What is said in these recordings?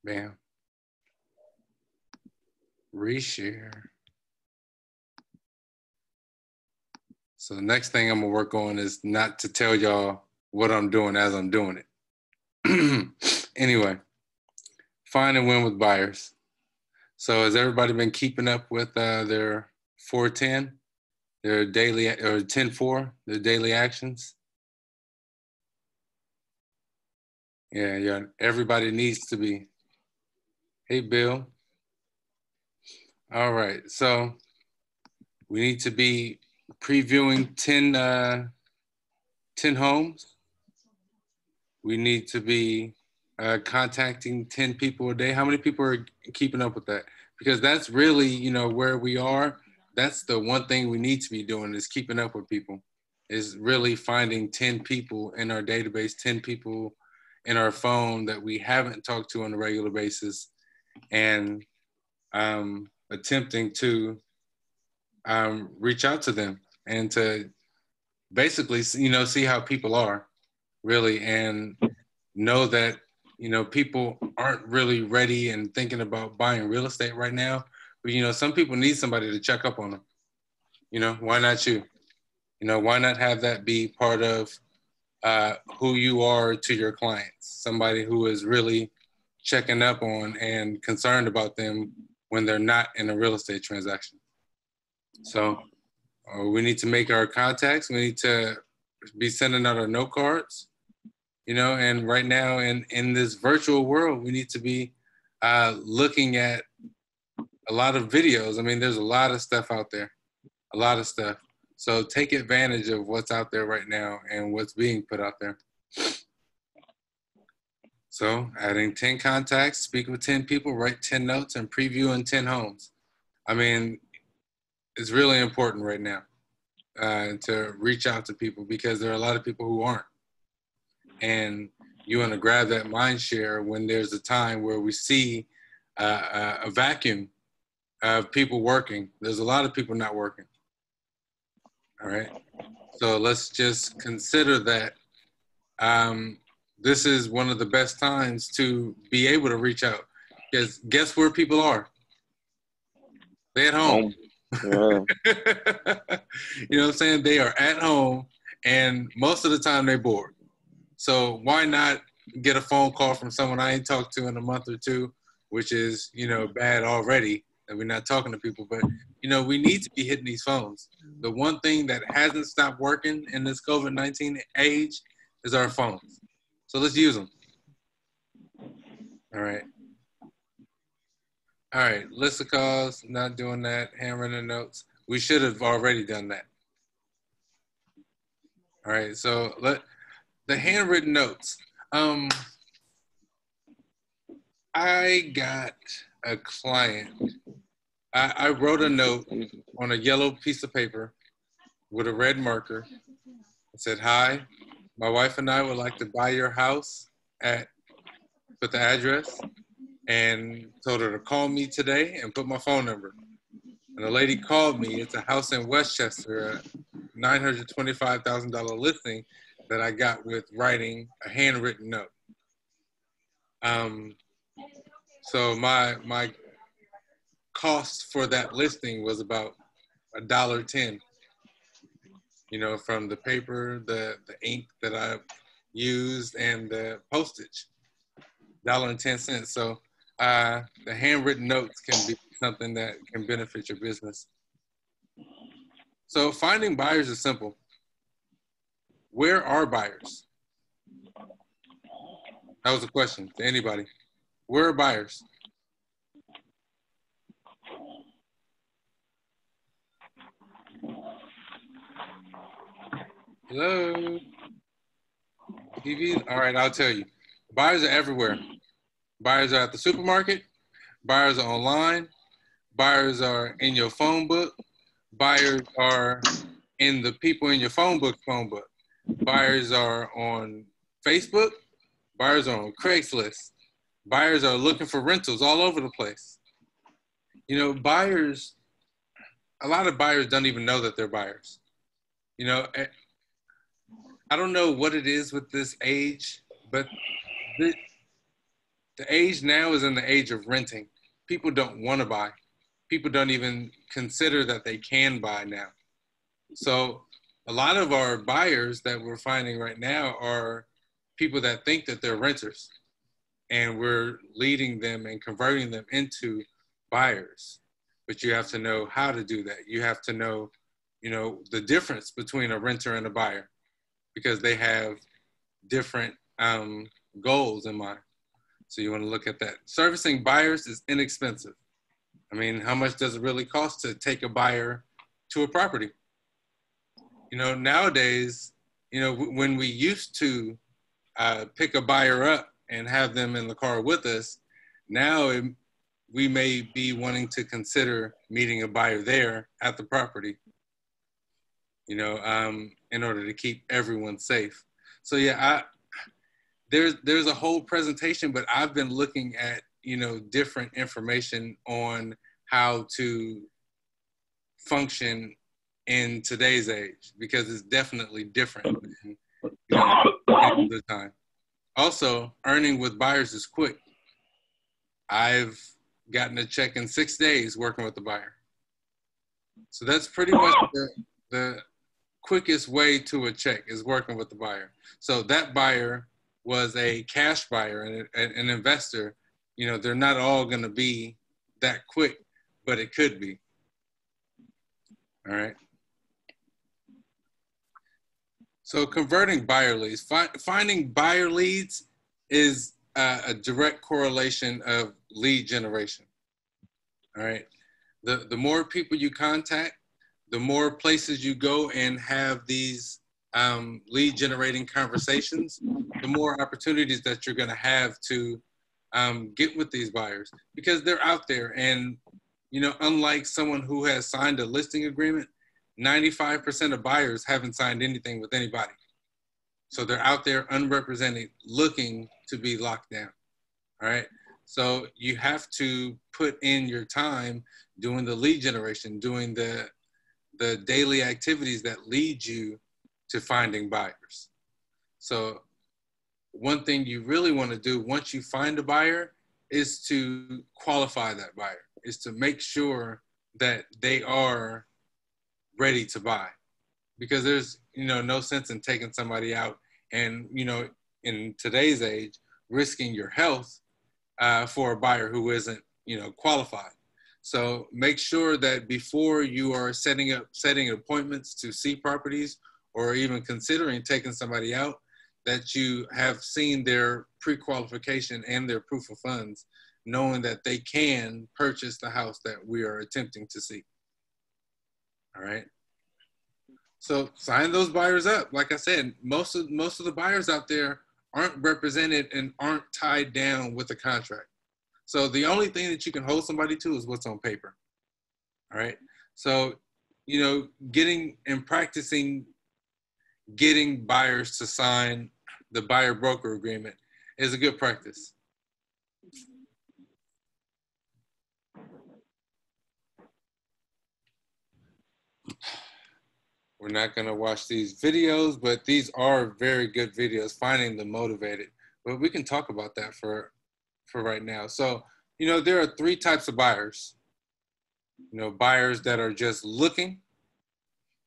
Bam. Reshare. So the next thing I'm gonna work on is not to tell y'all what I'm doing as I'm doing it. Anyway, find and win with buyers. So has everybody been keeping up with their 410, their daily, or 10-4, their daily actions? Yeah, everybody needs to be. Hey, Bill. All right, so we need to be previewing 10 homes. We need to be contacting 10 people a day. How many people are keeping up with that? Because that's really, where we are. That's the one thing we need to be doing is keeping up with people, is really finding 10 people in our database, 10 people in our phone that we haven't talked to on a regular basis, and attempting to reach out to them and to basically, see how people are really, and know that, people aren't really ready and thinking about buying real estate right now. But, some people need somebody to check up on them. Why not you? Why not have that be part of who you are to your clients? Somebody who is really checking up on and concerned about them when they're not in a real estate transaction. So we need to make our contacts. We need to be sending out our note cards, and right now in this virtual world, we need to be looking at a lot of videos. I mean, there's a lot of stuff out there, a lot of stuff. So take advantage of what's out there right now and what's being put out there. So adding 10 contacts, speak with 10 people, write 10 notes, and preview in 10 homes. I mean, it's really important right now to reach out to people, because there are a lot of people who aren't. And you want to grab that mind share when there's a time where we see a vacuum of people working. There's a lot of people not working. All right. So let's just consider that this is one of the best times to be able to reach out, because guess where people are? They're at home. Yeah. You know what I'm saying? They are at home, and most of the time they're bored. So why not get a phone call from someone I ain't talked to in a month or two, which is, bad already that we're not talking to people. But, we need to be hitting these phones. The one thing that hasn't stopped working in this COVID-19 age is our phones. So let's use them. All right. All right. List of calls, not doing that. Handwritten notes. We should have already done that. All right. So the handwritten notes. I got a client. I wrote a note on a yellow piece of paper with a red marker. It said, "Hi, my wife and I would like to buy your house put the address, and told her to call me today and put my phone number." And the lady called me. It's a house in Westchester, a $925,000 listing that I got with writing a handwritten note. So my cost for that listing was about $1.10. From the paper, the ink that I used, and the postage, $1.10. So the handwritten notes can be something that can benefit your business. So finding buyers is simple. Where are buyers? That was a question to anybody. Where are buyers? Hello? TV? All right, I'll tell you. Buyers are everywhere. Buyers are at the supermarket. Buyers are online. Buyers are in your phone book. Buyers are in the people in your phone book. Buyers are on Facebook. Buyers are on Craigslist. Buyers are looking for rentals all over the place. Buyers, a lot of buyers don't even know that they're buyers. I don't know what it is with this age, but The age now is in the age of renting. People don't want to buy. People don't even consider that they can buy now. So a lot of our buyers that we're finding right now are people that think that they're renters, and we're leading them and converting them into buyers. But you have to know how to do that. You have to know, the difference between a renter and a buyer, because they have different goals in mind. So you want to look at that. Servicing buyers is inexpensive. I mean, how much does it really cost to take a buyer to a property? Nowadays, when we used to pick a buyer up and have them in the car with us, now we may be wanting to consider meeting a buyer there at the property, in order to keep everyone safe. So yeah, there's a whole presentation, but I've been looking at, different information on how to function in today's age, because it's definitely different than, in the time. Also, earning with buyers is quick. I've gotten a check in 6 days working with the buyer. So that's pretty much the quickest way to a check, is working with the buyer. So that buyer was a cash buyer and an investor. They're not all going to be that quick, but it could be. All right. So converting buyer leads, finding buyer leads is a direct correlation of lead generation. All right. The more people you contact, the more places you go and have these lead generating conversations, the more opportunities that you're going to have to get with these buyers, because they're out there. And, unlike someone who has signed a listing agreement, 95% of buyers haven't signed anything with anybody. So they're out there unrepresented, looking to be locked down. All right. So you have to put in your time doing the lead generation, doing the daily activities that lead you to finding buyers. So one thing you really want to do once you find a buyer is to qualify that buyer, is to make sure that they are ready to buy, because there's, no sense in taking somebody out and, in today's age, risking your health for a buyer who isn't, qualified. So make sure that before you are setting appointments to see properties, or even considering taking somebody out, that you have seen their pre-qualification and their proof of funds, knowing that they can purchase the house that we are attempting to see. All right. So sign those buyers up. Like I said, most of the buyers out there aren't represented and aren't tied down with a contract. So the only thing that you can hold somebody to is what's on paper. All right. So, getting and practicing getting buyers to sign the buyer broker agreement is a good practice. We're not going to watch these videos, but these are very good videos, finding the motivated. But we can talk about that for right now. So, there are 3 types of buyers. Buyers that are just looking,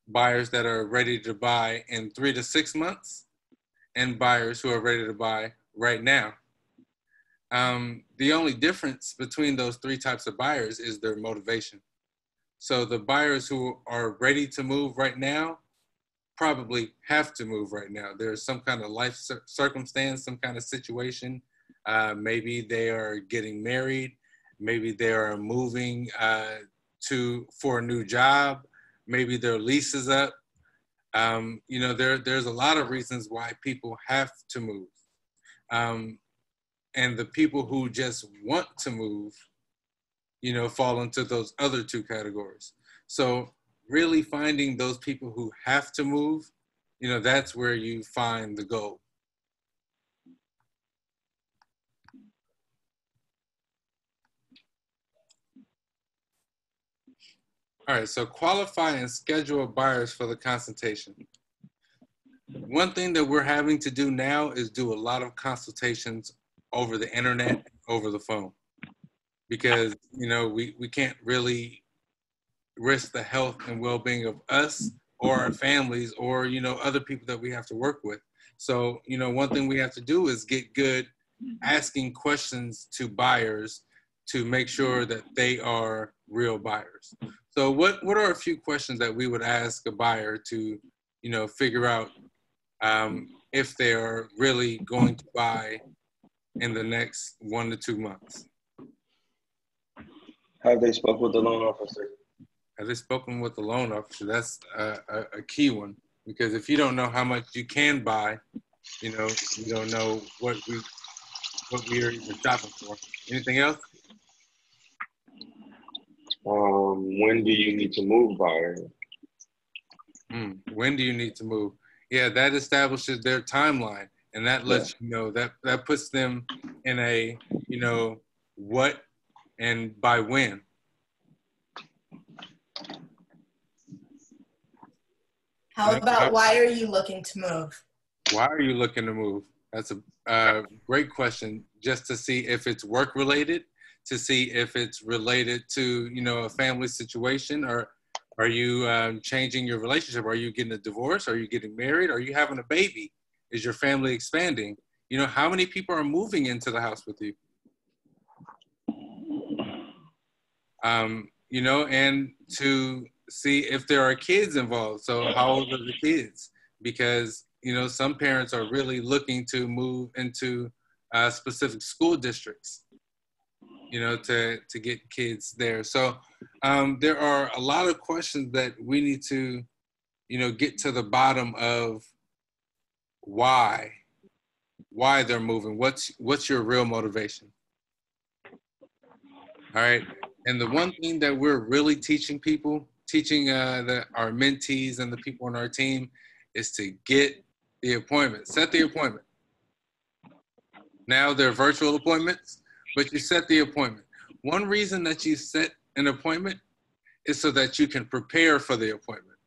buyers that are ready to buy in 3 to 6 months, and buyers who are ready to buy right now. The only difference between those 3 types of buyers is their motivation. So the buyers who are ready to move right now probably have to move right now. There's some kind of life circumstance, some kind of situation. Maybe they are getting married. Maybe they are moving for a new job. Maybe their lease is up. There's a lot of reasons why people have to move. And the people who just want to move, fall into those other 2 categories. So really finding those people who have to move, that's where you find the gold. All right, so qualify and schedule buyers for the consultation. One thing that we're having to do now is do a lot of consultations over the internet, over the phone because, we can't really risk the health and well-being of us or our families or, other people that we have to work with. So, one thing we have to do is get good asking questions to buyers to make sure that they are real buyers. So what are a few questions that we would ask a buyer to, figure out if they are really going to buy in the next 1 to 2 months? Have they spoken with the loan officer? Have they spoken with the loan officer? That's a key one, because if you don't know how much you can buy, you don't know what we are even shopping for. Anything else? When do you need to move, buyer? When do you need to move? Yeah, that establishes their timeline, and that lets you know that puts them in a what and by when. How about why are you looking to move? Why are you looking to move? That's a great question, just to see if it's work related, to see if it's related to a family situation, or are you changing your relationship? Are you getting a divorce? Are you getting married? Are you having a baby? Is your family expanding? How many people are moving into the house with you? And to see if there are kids involved. So how old are the kids? Because, some parents are really looking to move into specific school districts, to get kids there. So there are a lot of questions that we need to, get to the bottom of why they're moving. What's your real motivation? All right. And the one thing that we're really teaching our mentees and the people on our team is to get the appointment, set the appointment. Now they're virtual appointments, but you set the appointment. One reason that you set an appointment is so that you can prepare for the appointment.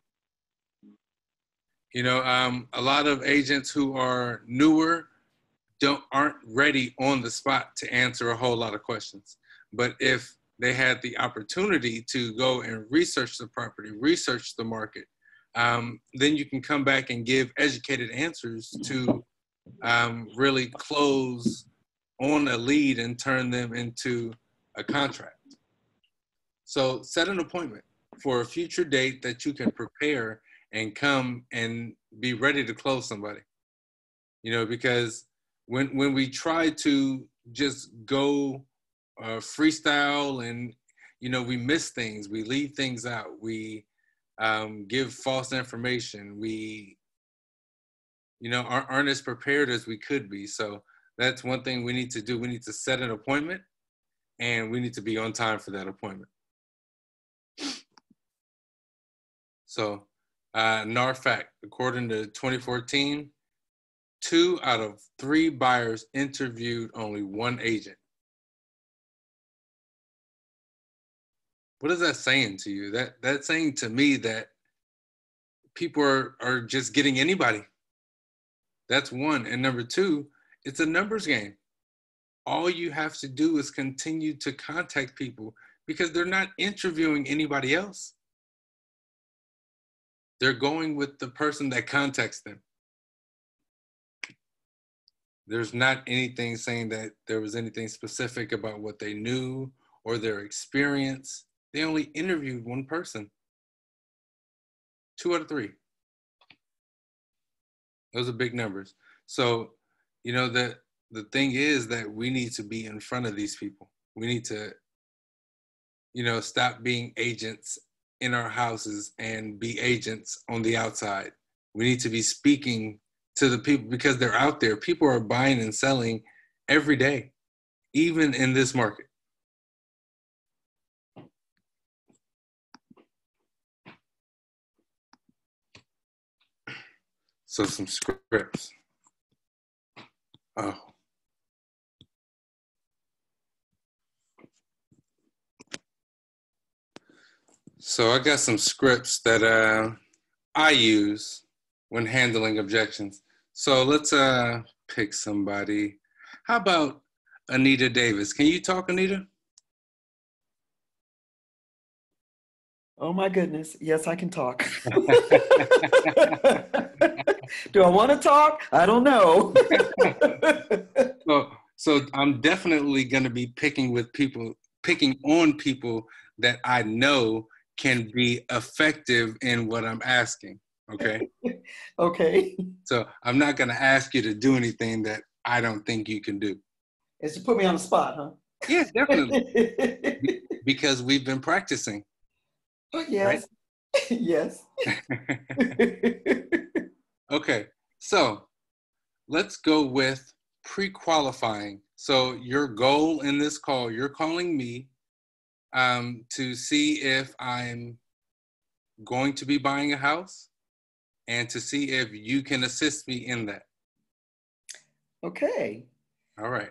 A lot of agents who are newer aren't ready on the spot to answer a whole lot of questions. But if they had the opportunity to go and research the property, research the market, then you can come back and give educated answers to really close on a lead and turn them into a contract. So set an appointment for a future date that you can prepare and come and be ready to close somebody. Because when we try to just go freestyle and, we miss things, we leave things out, we give false information, we, aren't as prepared as we could be. So that's one thing we need to do. We need to set an appointment, and we need to be on time for that appointment. So NAR Fact, according to 2014, 2 out of 3 buyers interviewed only 1 agent. What is that saying to you? That's saying to me that people are just getting anybody. That's one. And number 2, it's a numbers game. All you have to do is continue to contact people because they're not interviewing anybody else. They're going with the person that contacts them. There's not anything saying that there was anything specific about what they knew or their experience. They only interviewed 1 person. 2 out of 3. Those are big numbers. So, the thing is that we need to be in front of these people. We need to, stop being agents in our houses and be agents on the outside. We need to be speaking to the people because they're out there. People are buying and selling every day, even in this market. So some scripts. Oh. So I got some scripts that I use when handling objections. So let's pick somebody. How about Anita Davis. Can you talk, Anita? Oh my goodness. Yes, I can talk. Do I want to talk? I don't know. So I'm definitely going to be picking on people that I know can be effective in what I'm asking. Okay. Okay. So I'm not going to ask you to do anything that I don't think you can do. It's to put me on the spot, huh? Yeah, definitely. Because we've been practicing. Oh, yes. Right? Yes. Okay. So let's go with pre-qualifying. So your goal in this call, you're calling me to see if I'm going to be buying a house and to see if you can assist me in that. Okay. All right.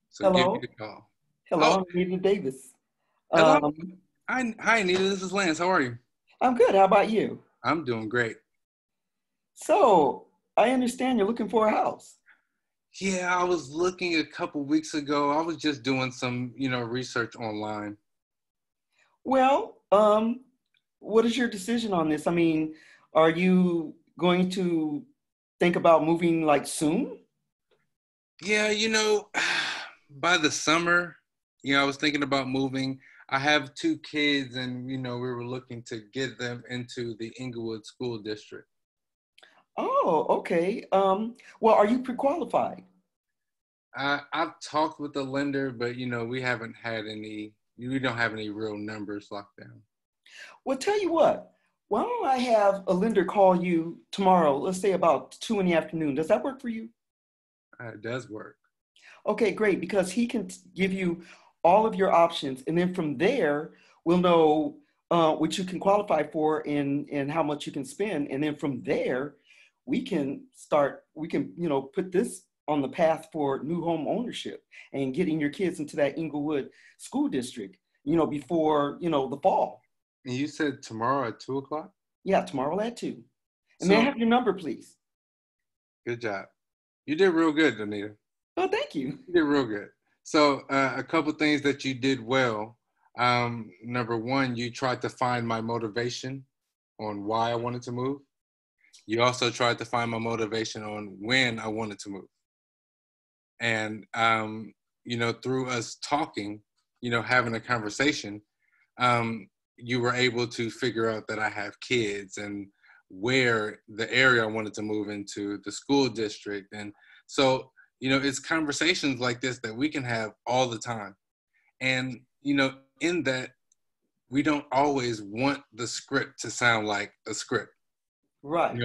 So hello. Give me the call. Hello, Anita Davis. Hello. Hi, Anita. This is Lance. How are you? I'm good. How about you? I'm doing great. So I understand you're looking for a house. Yeah, I was looking a couple weeks ago. I was just doing some, research online. Well, what is your decision on this? I mean, are you going to think about moving like soon? Yeah, by the summer, I was thinking about moving. I have 2 kids and, we were looking to get them into the Inglewood School District. Oh, okay. Well, are you pre-qualified? I've talked with the lender, but, we don't have any real numbers locked down. Well, tell you what, why don't I have a lender call you tomorrow, let's say about 2 p.m. Does that work for you? It does work. Okay, great, because he can give you all of your options. And then from there, we'll know what you can qualify for and how much you can spend. And then from there, we can put this on the path for new home ownership and getting your kids into that Inglewood school district, before, the fall. And you said tomorrow at 2:00? Yeah, tomorrow at 2. And may I have your number, please? Good job. You did real good, Anita. Oh, thank you. You did real good. So a couple things that you did well. Number one, you tried to find my motivation on why I wanted to move. You also tried to find my motivation on when I wanted to move. And, through us talking, having a conversation, you were able to figure out that I have kids and where the area I wanted to move into, the school district. And so, it's conversations like this that we can have all the time. And, in that, we don't always want the script to sound like a script. Right.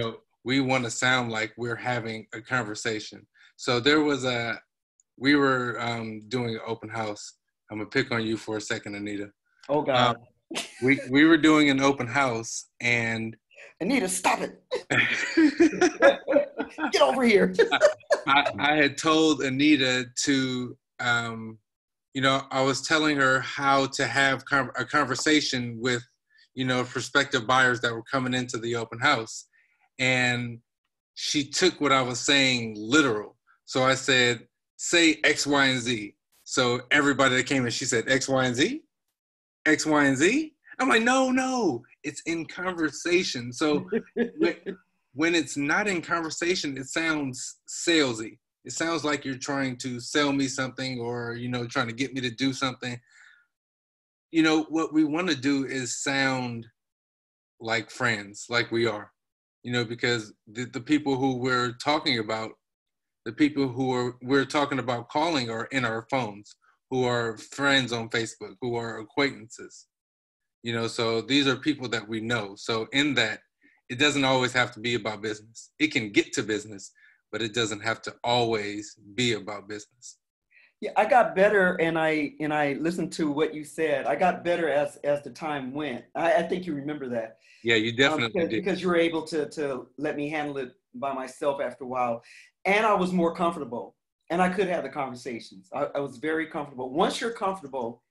We want to sound like we're having a conversation. So we were doing an open house. I'm gonna pick on you for a second, Anita. Oh God. We were doing an open house and Anita, stop it. Get over here. I had told Anita to, I was telling her how to have a conversation with, prospective buyers that were coming into the open house. And she took what I was saying literal. So I said, say X, Y, and Z. So everybody that came in, she said, X, Y, and Z? X, Y, and Z? I'm like, no, it's in conversation. So when it's not in conversation, it sounds salesy. It sounds like you're trying to sell me something or, trying to get me to do something. What we want to do is sound like friends, like we are, because the people who we're talking about, the people we're talking about calling are in our phones, who are friends on Facebook, who are acquaintances. So these are people that we know. So in that, it doesn't always have to be about business. It can get to business, but it doesn't have to always be about business. Yeah, I got better, and I listened to what you said. I got better as the time went. I think you remember that. Yeah, you definitely did. Because you were able to let me handle it by myself after a while, and I was more comfortable, and I could have the conversations. I was very comfortable. Once you're comfortable,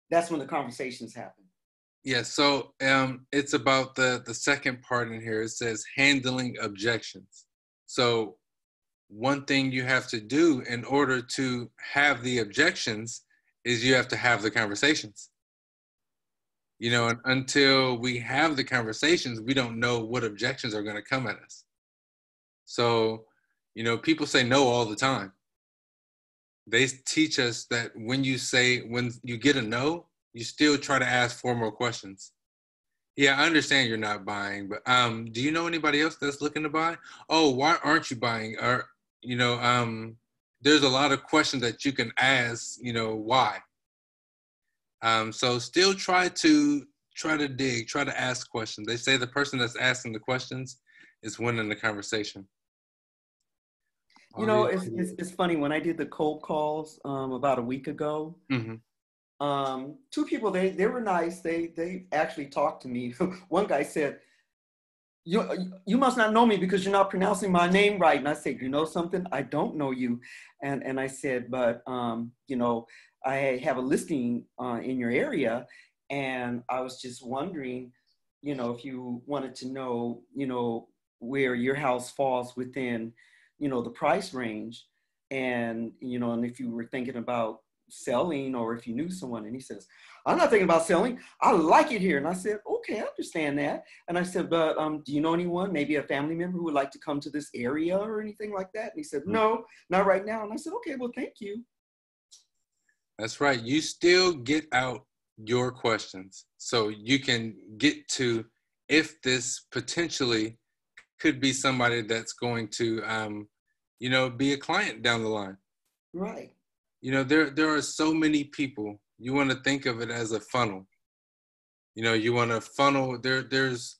that's when the conversations happen. Yeah, so it's about the second part in here. It says handling objections. So one thing you have to do in order to have the objections is you have to have the conversations. You know, and until we have the conversations, we don't know what objections are going to come at us. So, you know, people say no all the time. They teach us that when you get a no, you still try to ask 4 more questions. Yeah, I understand you're not buying, but do you know anybody else that's looking to buy? Oh, why aren't you buying? Or, you know, there's a lot of questions that you can ask, you know, why. So still try to dig, try to ask questions. They say the person that's asking the questions is winning the conversation. You know, it's funny. When I did the cold calls about a week ago, Mm-hmm. 2 people, they were nice. They actually talked to me. One guy said, you must not know me because you're not pronouncing my name right. And I said, you know something? I don't know you. And I said, but, you know, I have a listing in your area. And I was just wondering, you know, if you wanted to know, you know, where your house falls within, you know, the price range. And, you know, and if you were thinking about selling or if you knew someone. And he says, I'm not thinking about selling. I like it here. And I said, okay, I understand that. And I said, but do you know anyone, maybe a family member who would like to come to this area or anything like that? And he said, no, not right now. And I said, okay, well, thank you. That's right. You still get out your questions so you can get to if this potentially could be somebody that's going to, you know, be a client down the line. Right. You know, there are so many people. You want to think of it as a funnel. You know, you want to funnel. There's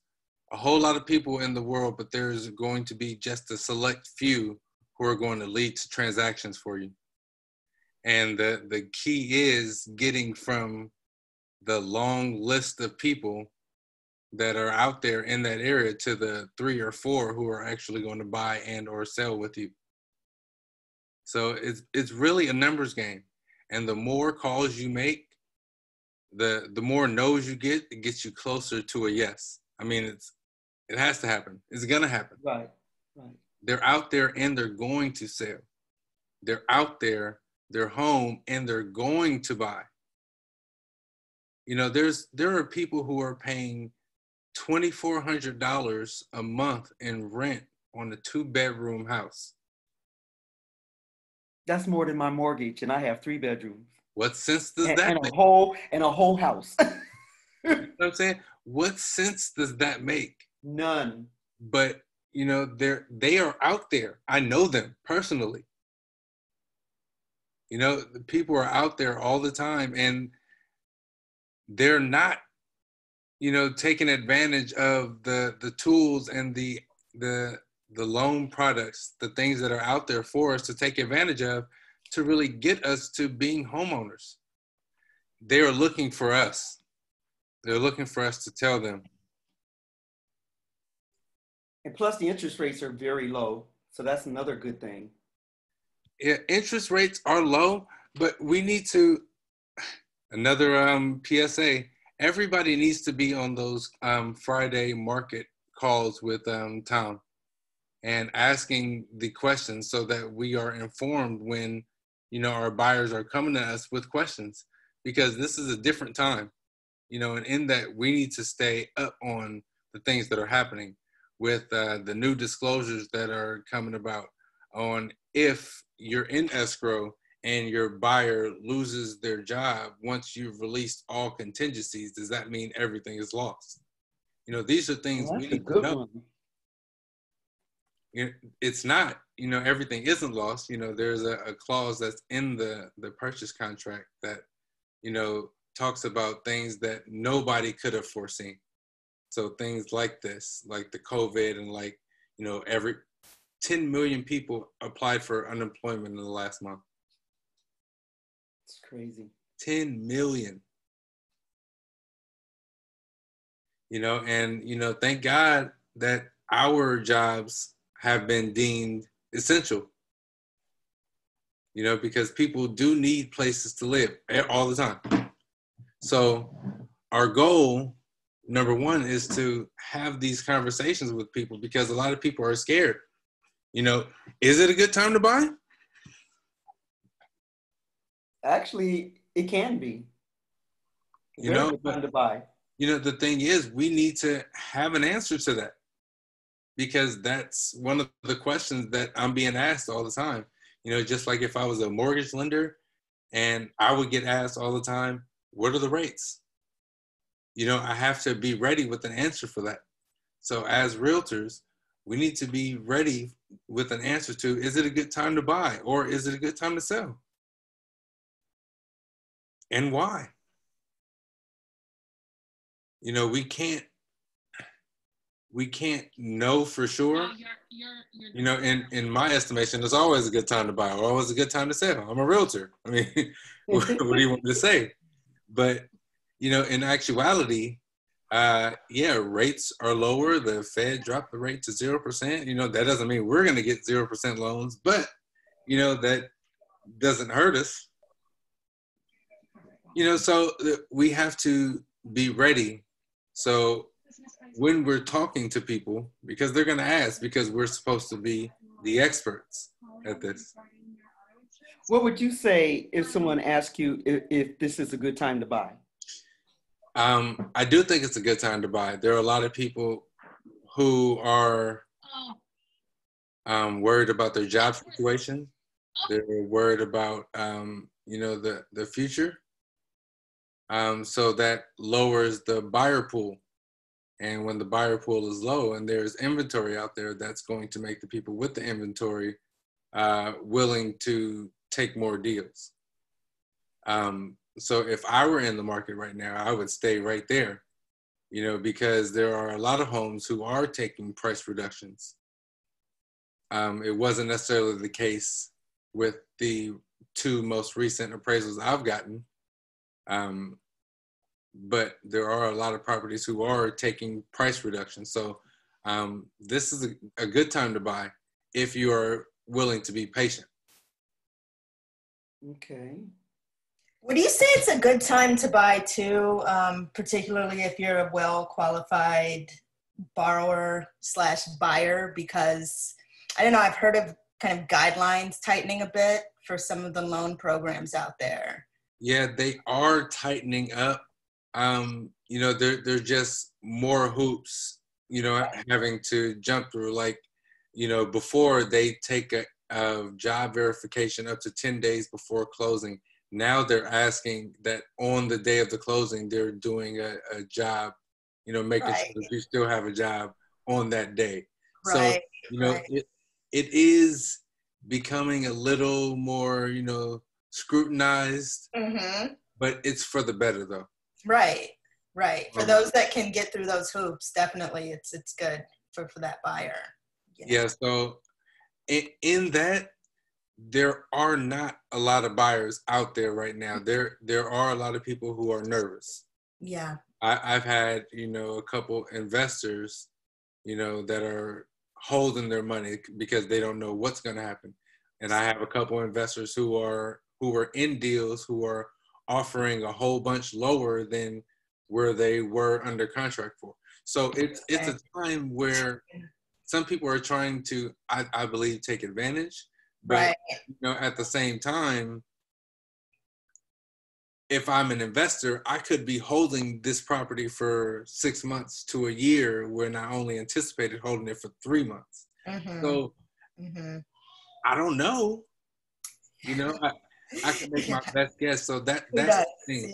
a whole lot of people in the world, but there's going to be just a select few who are going to lead to transactions for you. And the key is getting from the long list of people that are out there in that area to the 3 or 4 who are actually going to buy and or sell with you. So it's really a numbers game. And the more calls you make, the more no's you get, it gets you closer to a yes. I mean, it has to happen. It's gonna happen. Right, right. They're out there and they're going to sell. They're out there, they're home, and they're going to buy. You know, there are people who are paying $2,400 a month in rent on a 2-bedroom house. That's more than my mortgage, and I have 3 bedrooms. What sense does that and make? A whole house. You know what I'm saying? What sense does that make? None. But you know, they are out there. I know them personally. You know, the people are out there all the time, and they're not, you know, taking advantage of the tools and the loan products, the things that are out there for us to take advantage of to really get us to being homeowners. They are looking for us. They're looking for us to tell them. And plus the interest rates are very low. So that's another good thing. Yeah, interest rates are low, but we need to, another PSA, everybody needs to be on those Friday market calls with Tom and asking the questions so that we are informed when, you know, our buyers are coming to us with questions, because this is a different time, you know, and in that we need to stay up on the things that are happening with the new disclosures that are coming about on if you're in escrow and your buyer loses their job once you've released all contingencies, does that mean everything is lost? You know, these are things we need to know. It's not, you know, everything isn't lost. You know, there's a clause that's in the purchase contract that, you know, talks about things that nobody could have foreseen. So things like this, like the COVID, and like, you know, every 10 million people applied for unemployment in the last month. It's crazy. 10 million. You know, and, you know, thank God that our jobs have been deemed essential, you know, because people do need places to live all the time. So our goal, number one, is to have these conversations with people, because a lot of people are scared. You know, is it a good time to buy? Actually, it can be. You Very know, good time to buy. you know, the thing is, we need to have an answer to that, because that's one of the questions that I'm being asked all the time. You know, just like if I was a mortgage lender, and I would get asked all the time, what are the rates? You know, I have to be ready with an answer for that. So as realtors, we need to be ready with an answer to, is it a good time to buy, or is it a good time to sell? And why? You know, we can't know for sure. You know, in my estimation, it's always a good time to buy, or always a good time to sell. I'm a realtor. I mean, what do you want me to say? But, you know, in actuality, yeah, rates are lower. The Fed dropped the rate to 0%. You know, that doesn't mean we're going to get 0% loans, but, you know, that doesn't hurt us. You know, so we have to be ready. So when we're talking to people, because they're going to ask, because we're supposed to be the experts at this. What would you say if someone asked you if this is a good time to buy? I do think it's a good time to buy. There are a lot of people who are worried about their job situation. They're worried about, you know, the future. So that lowers the buyer pool. And when the buyer pool is low and there's inventory out there, that's going to make the people with the inventory willing to take more deals. So if I were in the market right now, I would stay right there, you know, because there are a lot of homes who are taking price reductions. It wasn't necessarily the case with the two most recent appraisals I've gotten. But there are a lot of properties who are taking price reductions. So this is a good time to buy if you are willing to be patient. Okay. Would you say it's a good time to buy too, particularly if you're a well-qualified borrower / buyer? Because I don't know, I've heard of kind of guidelines tightening a bit for some of the loan programs out there. Yeah, they are tightening up. You know, there's just more hoops, you know, having to jump through. Like, you know, before they take a job verification up to 10 days before closing. Now they're asking that on the day of the closing, they're doing a job, you know, making sure that you still have a job on that day. So, you know, it is becoming a little more, you know, scrutinized, but it's for the better though. Right. For those that can get through those hoops, definitely it's good for that buyer. Yeah, so in that, there are not a lot of buyers out there right now. There are a lot of people who are nervous. Yeah. I've had, you know, a couple investors, you know, that are holding their money because they don't know what's going to happen. And I have a couple investors who are in deals who are offering a whole bunch lower than where they were under contract for. So it's a time where some people are trying to, I believe, take advantage. But you know, at the same time, if I'm an investor, I could be holding this property for 6 months to a year when I only anticipated holding it for 3 months. So I don't know. You know, I can make my best guess. So that's the thing.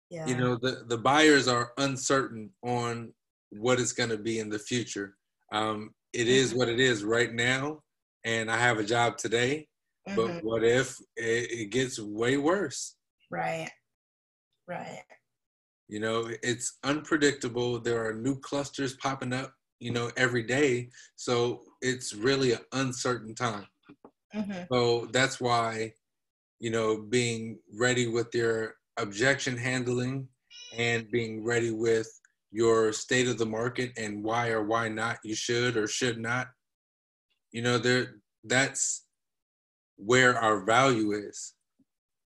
Yeah. You know, the buyers are uncertain on what it's going to be in the future. It is what it is right now. And I have a job today, but what if it gets way worse? Right. You know, it's unpredictable. There are new clusters popping up, you know, every day. So it's really an uncertain time. So that's why, you know, being ready with your objection handling and being ready with your state of the market and why or why not you should or should not, you know, that's where our value is.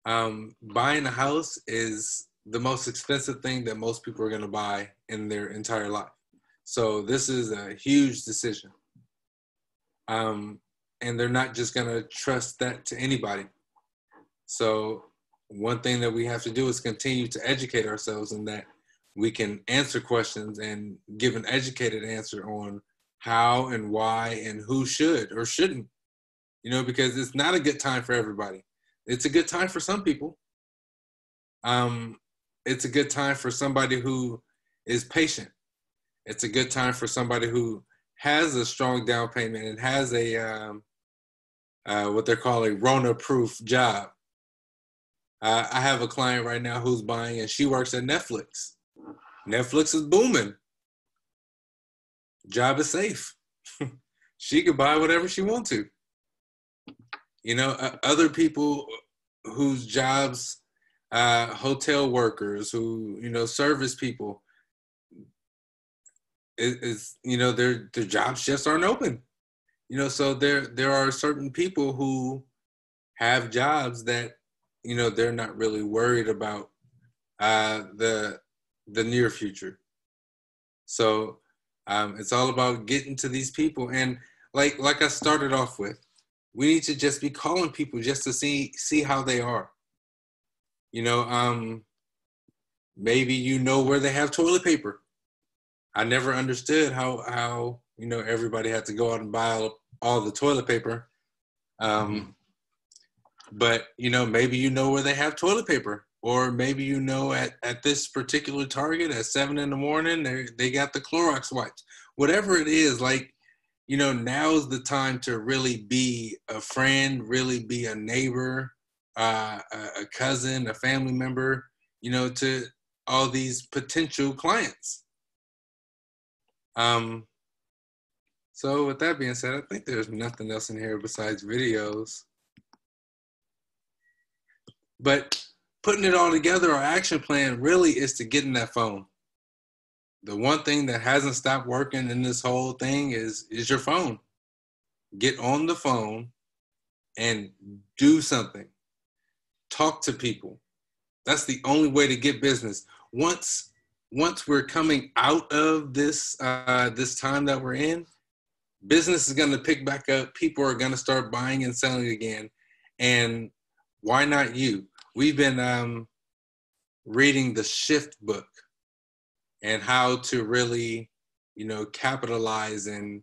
Buying a house is the most expensive thing that most people are going to buy in their entire life. So this is a huge decision. And they're not just going to trust that to anybody. So one thing that we have to do is continue to educate ourselves in that we can answer questions and give an educated answer on how and why and who should or shouldn't, because it's not a good time for everybody. It's a good time for some people. It's a good time for somebody who is patient. It's a good time for somebody who has a strong down payment and has a what they're calling Rona-proof job. I have a client right now who's buying, and she works at Netflix. Netflix is booming. Job is safe. She could buy whatever she wants to. Other people whose jobs, hotel workers, who, service people, their jobs just aren't open. So there are certain people who have jobs that, they're not really worried about the near future. So it's all about getting to these people. And like I started off with, we need to just be calling people just to see how they are. Maybe where they have toilet paper. I never understood how everybody had to go out and buy all the toilet paper. But maybe where they have toilet paper, or maybe at this particular Target at 7 a.m. they got the Clorox wipes. Whatever it is, now's the time to really be a friend, really be a neighbor, a cousin, a family member, to all these potential clients. So with that being said, I think there's nothing else in here besides videos. But putting it all together, our action plan really is to get in that phone. The one thing that hasn't stopped working in this whole thing is your phone. Get on the phone and do something. Talk to people. That's the only way to get business. Once we're coming out of this this time that we're in, business is going to pick back up. People are going to start buying and selling again. And why not you? We've been reading the Shift book and how to really, capitalize and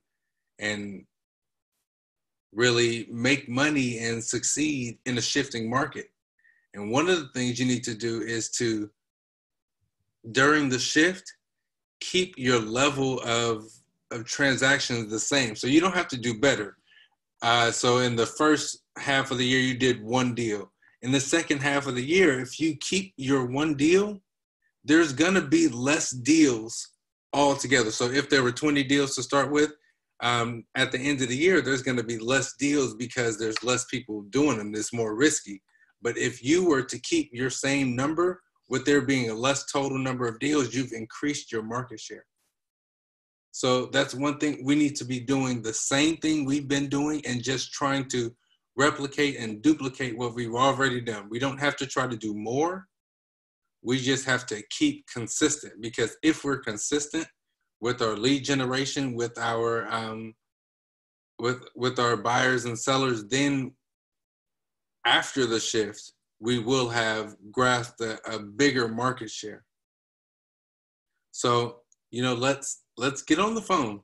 really make money and succeed in a shifting market. And one of the things you need to do is to, during the shift, keep your level of transactions the same. So you don't have to do better. So in the first half of the year, you did one deal. In the second half of the year, if you keep your one deal, there's going to be less deals altogether. So if there were 20 deals to start with, at the end of the year, there's going to be less deals because there's less people doing them. It's more risky. But if you were to keep your same number, with there being a less total number of deals, you've increased your market share. So that's one thing. We need to be doing the same thing we've been doing and just trying to replicate and duplicate what we've already done. We don't have to try to do more. We just have to keep consistent, because if we're consistent with our lead generation, with our with our buyers and sellers, then after the shift, we will have grasped a bigger market share. So, let's get on the phone.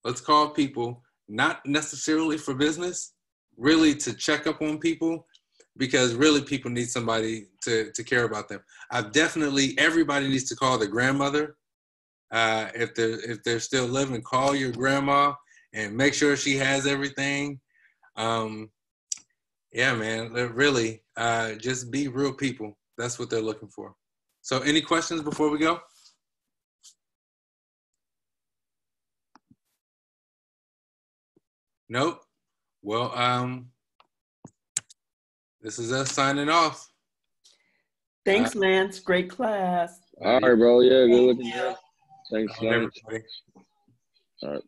Let's call people, not necessarily for business, really to check up on people, because really people need somebody to care about them. Everybody needs to call their grandmother. If they're still living, call your grandma and make sure she has everything. Yeah, man, really, just be real people. That's what they're looking for. So any questions before we go? Nope. Well, this is us signing off. Thanks, Lance. Great class. All right, bro. Yeah, good looking. Thanks, everybody. All right.